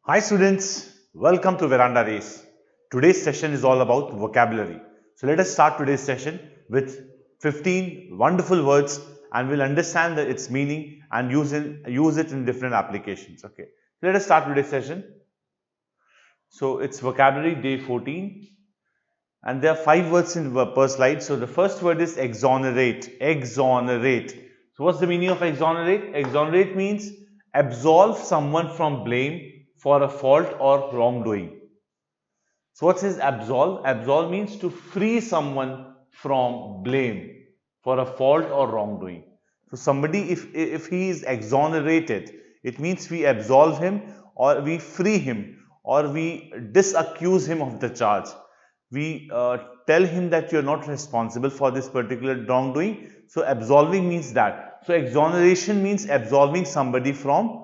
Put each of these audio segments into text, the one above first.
Hi students, welcome to Veranda Race. Today's session is all about vocabulary. So let us start today's session with 15 wonderful words and we'll understand its meaning and use it in different applications. Okay, let us start today's session. So it's vocabulary day 14 and there are 5 words per slide. So the first word is exonerate. Exonerate. So what's the meaning of exonerate? Exonerate means absolve someone from blame for a fault or wrongdoing. So what is absolve? Absolve means to free someone from blame for a fault or wrongdoing. So somebody, if he is exonerated, it means we absolve him or we free him or we disaccuse him of the charge. We tell him that you are not responsible for this particular wrongdoing. So absolving means that. So exoneration means absolving somebody from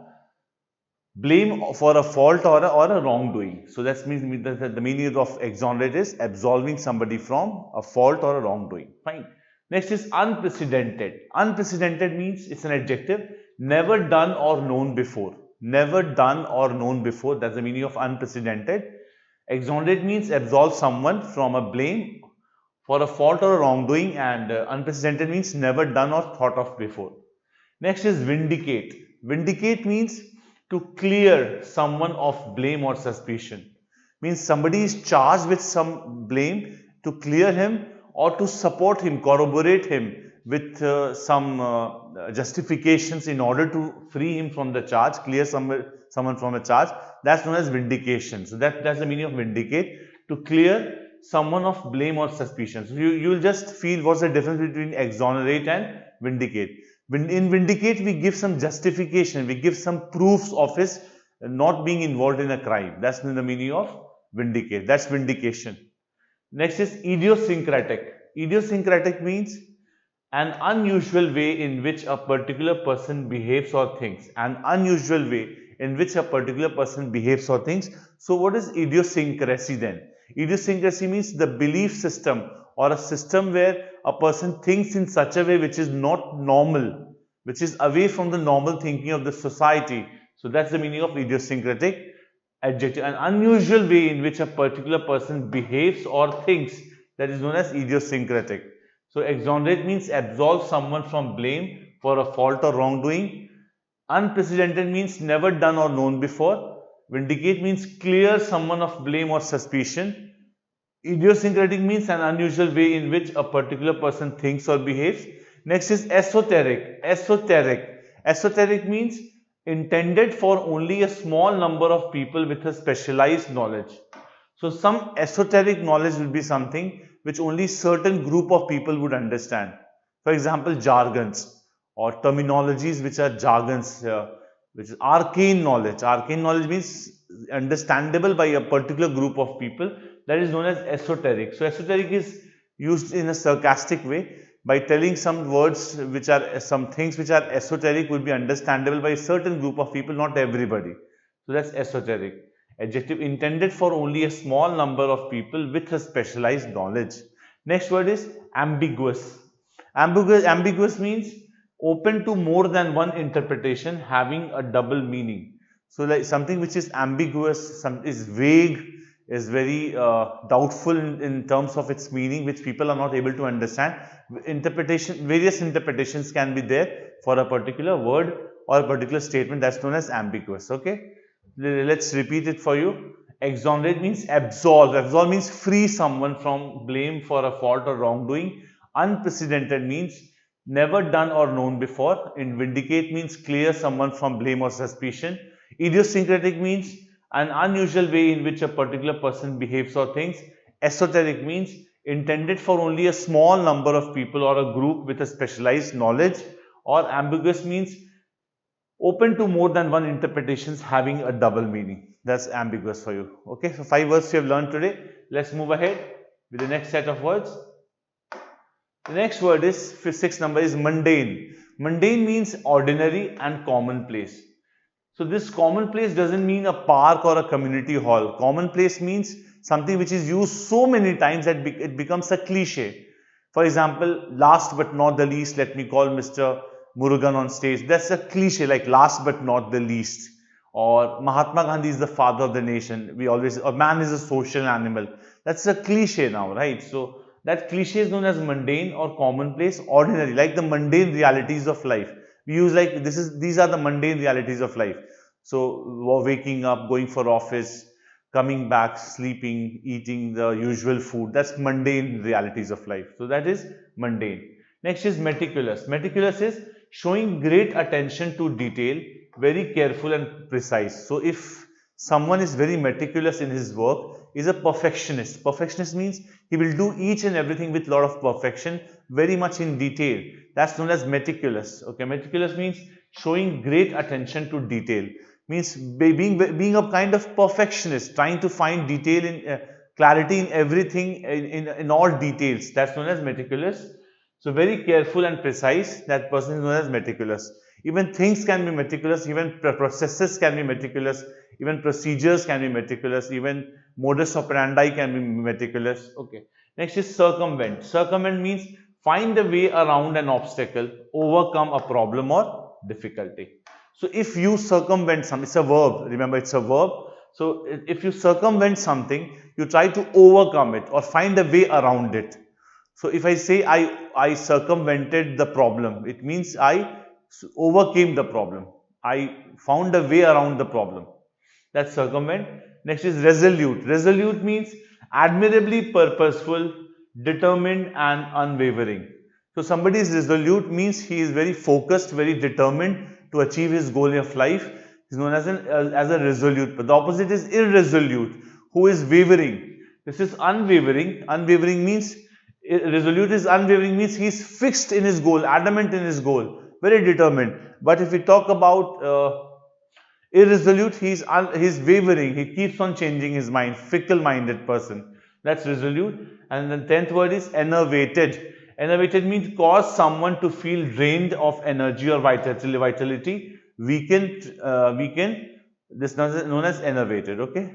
blame for a fault or a wrongdoing. So that means the meaning of exonerate is absolving somebody from a fault or a wrongdoing. Fine. Next is unprecedented. Unprecedented means it's an adjective, never done or known before. Never done or known before. That's the meaning of unprecedented. Exonerate means absolve someone from a blame for a fault or a wrongdoing, and unprecedented means never done or thought of before. Next is vindicate. Vindicate means to clear someone of blame or suspicion. Means somebody is charged with some blame, to clear him or to support him, corroborate him with some justifications in order to free him from the charge, clear someone from a charge. That's known as vindication. So that's the meaning of vindicate, to clear someone of blame or suspicion. So you will just feel what's the difference between exonerate and vindicate. In vindicate, we give some justification, we give some proofs of his not being involved in a crime. That's the meaning of vindicate. That's vindication. Next is idiosyncratic. Idiosyncratic means an unusual way in which a particular person behaves or thinks. An unusual way in which a particular person behaves or thinks. So what is idiosyncrasy then? Idiosyncrasy means the belief system or a system where a person thinks in such a way which is not normal, which is away from the normal thinking of the society. So that's the meaning of idiosyncratic. Adjective, an unusual way in which a particular person behaves or thinks, that is known as idiosyncratic. So exonerate means absolve someone from blame for a fault or wrongdoing. Unprecedented means never done or known before. Vindicate means clear someone of blame or suspicion. Idiosyncratic means an unusual way in which a particular person thinks or behaves. Next is esoteric. Esoteric. Esoteric means intended for only a small number of people with a specialized knowledge. So some esoteric knowledge will be something which only certain group of people would understand. For example, jargons or terminologies which are jargons, which is arcane knowledge. Arcane knowledge means understandable by a particular group of people. That is known as esoteric. So esoteric is used in a sarcastic way by telling some words which are some things which are esoteric will be understandable by a certain group of people, not everybody. So that's esoteric. Adjective, intended for only a small number of people with a specialized knowledge. Next word is ambiguous. Ambiguous means open to more than one interpretation, having a double meaning. So like something which is ambiguous, is vague, is very doubtful in terms of its meaning, which people are not able to understand. Various interpretations can be there for a particular word or a particular statement. That's known as ambiguous. Okay, let's repeat it for you. Exonerate means absolve. Absolve means free someone from blame for a fault or wrongdoing. Unprecedented means never done or known before. In vindicate means clear someone from blame or suspicion. Idiosyncratic means an unusual way in which a particular person behaves or thinks. Esoteric means intended for only a small number of people or a group with a specialized knowledge. Or ambiguous means open to more than one interpretations, having a double meaning. That's ambiguous for you. Okay, so 5 words you have learned today. Let's move ahead with the next set of words. The next word is, 6th number is mundane. Mundane means ordinary and commonplace. So this commonplace doesn't mean a park or a community hall. Commonplace means something which is used so many times that it becomes a cliche. For example, last but not the least, let me call Mr. Murugan on stage. That's a cliche, like last but not the least. or Mahatma Gandhi is the father of the nation. We always, or man is a social animal. That's a cliche now, right? So that cliche is known as mundane or commonplace, ordinary, like the mundane realities of life. We use like these are the mundane realities of life. So waking up, going for office, coming back, sleeping, eating the usual food. That's mundane realities of life. So that is mundane. Next is meticulous. Meticulous is showing great attention to detail, very careful and precise. So if someone is very meticulous in his work, is a perfectionist. Perfectionist means he will do each and everything with a lot of perfection, very much in detail. That's known as meticulous. Okay, meticulous means showing great attention to detail. Means being a kind of perfectionist, trying to find detail in clarity in everything, in all details. That's known as meticulous. So very careful and precise, that person is known as meticulous. Even things can be meticulous, even processes can be meticulous, even procedures can be meticulous, even modus operandi can be meticulous. Okay. Next is circumvent. Circumvent means find a way around an obstacle, overcome a problem or difficulty. So if you circumvent something, it's a verb, remember it's a verb. So if you circumvent something, you try to overcome it or find a way around it. So if I say I circumvented the problem, it means I overcame the problem. I found a way around the problem. That's circumvent. Next is resolute. Resolute means admirably purposeful, determined and unwavering. So somebody is resolute means he is very focused, very determined to achieve his goal of life. He is known as a resolute. But the opposite is irresolute, who is wavering. This is unwavering. Unwavering means, resolute is unwavering means he is fixed in his goal, adamant in his goal, very determined. But if we talk about irresolute, he's wavering, he keeps on changing his mind, fickle-minded person. That's resolute. And the 10th word is enervated. Enervated means cause someone to feel drained of energy or vitality. Weakened, this is known as enervated. Okay,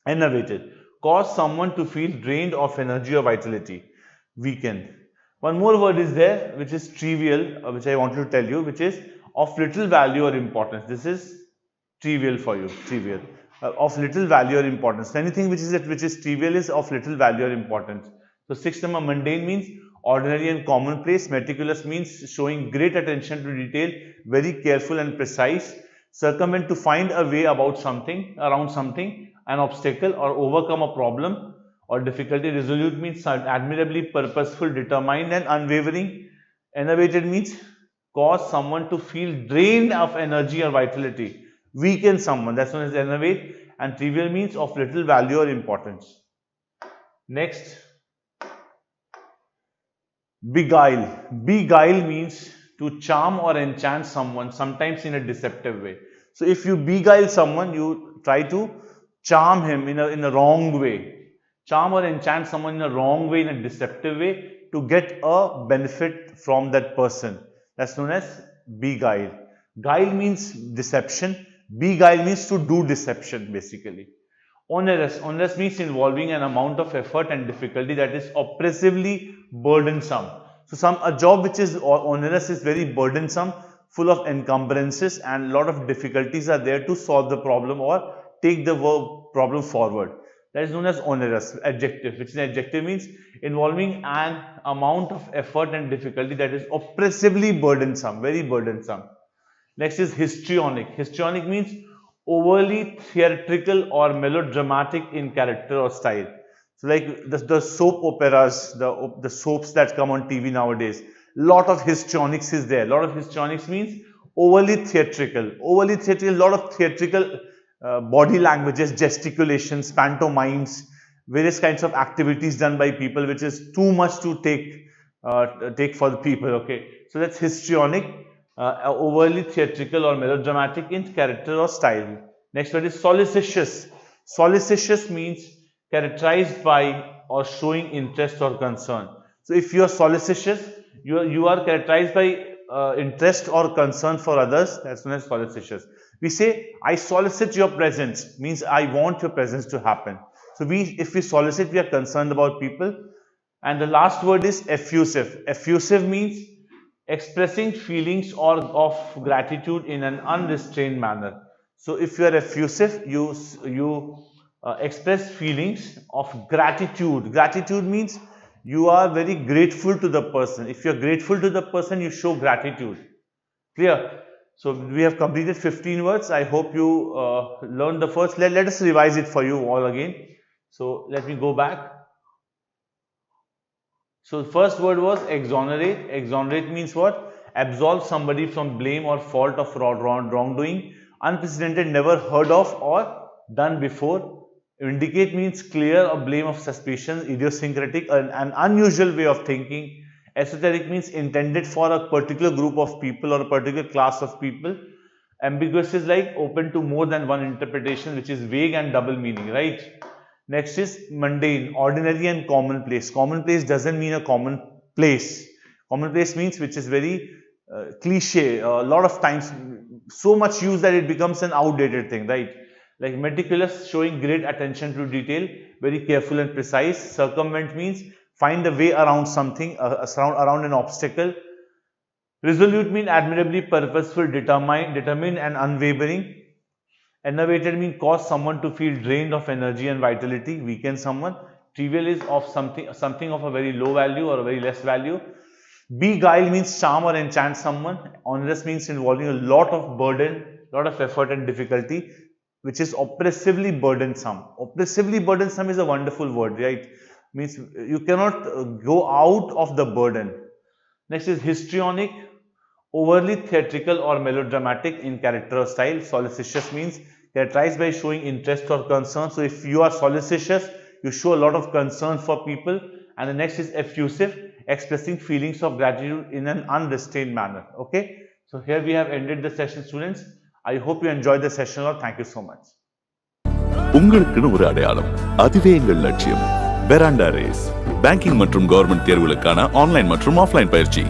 enervated. Cause someone to feel drained of energy or vitality. Weakened. One more word is there, which is trivial, which I wanted to tell you, which is of little value or importance. This is trivial for you, trivial. Of little value or importance. Anything which is trivial is of little value or importance. So 6th number, mundane means ordinary and commonplace. Meticulous means showing great attention to detail, very careful and precise. Circumvent, to find a way about something, around something, an obstacle or overcome a problem or difficulty. Resolute means admirably purposeful, determined and unwavering. Enervated means cause someone to feel drained of energy or vitality. Weaken someone, that's known as enervate. And trivial means of little value or importance. Next, beguile. Beguile means to charm or enchant someone, sometimes in a deceptive way. So if you beguile someone, you try to charm him in a wrong way. Charm or enchant someone in a wrong way, in a deceptive way, to get a benefit from that person. That's known as beguile. Guile means deception. Beguile means to do deception, basically. Onerous. Onerous means involving an amount of effort and difficulty that is oppressively burdensome. So a job which is onerous is very burdensome, full of encumbrances, and a lot of difficulties are there to solve the problem or take the problem forward. That is known as onerous. Adjective, which is an adjective, means involving an amount of effort and difficulty that is oppressively burdensome, very burdensome. Next is histrionic. Histrionic means overly theatrical or melodramatic in character or style. So like the soap operas, the soaps that come on TV nowadays, lot of histrionics is there. Lot of histrionics means overly theatrical. Overly theatrical, lot of theatrical body languages, gesticulations, pantomimes, various kinds of activities done by people, which is too much to take for the people. Okay, so that's histrionic, overly theatrical or melodramatic in character or style. Next word is solicitious. Solicitious means characterized by or showing interest or concern. So if you are solicitious, you are characterized by interest or concern for others. That's known as solicitious. We say, I solicit your presence, means I want your presence to happen. So if we solicit, we are concerned about people. And the last word is effusive. Effusive means expressing feelings or of gratitude in an unrestrained manner. So if you are effusive, you express feelings of gratitude. Gratitude means you are very grateful to the person. If you are grateful to the person, you show gratitude. Clear? So we have completed 15 words. I hope you learned the first. Let us revise it for you all again. So let me go back. So the first word was exonerate. Exonerate means what? Absolve somebody from blame or fault of wrongdoing, unprecedented, never heard of or done before. Vindicate means clear or blame of suspicion, idiosyncratic, an unusual way of thinking. Esoteric means intended for a particular group of people or a particular class of people. Ambiguous is like open to more than one interpretation, which is vague and double meaning, right? Next is mundane, ordinary and commonplace. Commonplace doesn't mean a common place. Commonplace means which is very cliche, a lot of times so much use that it becomes an outdated thing, right? Like meticulous, showing great attention to detail, very careful and precise. Circumvent means find a way around something, around an obstacle. Resolute means admirably purposeful, determined and unwavering. Enervated means cause someone to feel drained of energy and vitality, weaken someone. Trivial is of something of a very low value or a very less value. Beguile means charm or enchant someone. Onerous means involving a lot of burden, lot of effort and difficulty, which is oppressively burdensome. Oppressively burdensome is a wonderful word, right? Means you cannot go out of the burden. Next is histrionic, overly theatrical or melodramatic in character or style. Solicitious means characterized by showing interest or concern. So if you are solicitious, you show a lot of concern for people. And the next is effusive, expressing feelings of gratitude in an unrestrained manner. Okay, so here we have ended the session, students. I hope you enjoyed the session. Thank you so much. உங்களுக்குன்னு ஒரு அடையாளம், அதுவே எங்கள் லட்சியம். VerandaRace, banking மற்றும் government தேர்வுகளுக்கான online மற்றும் offline பயிற்சி.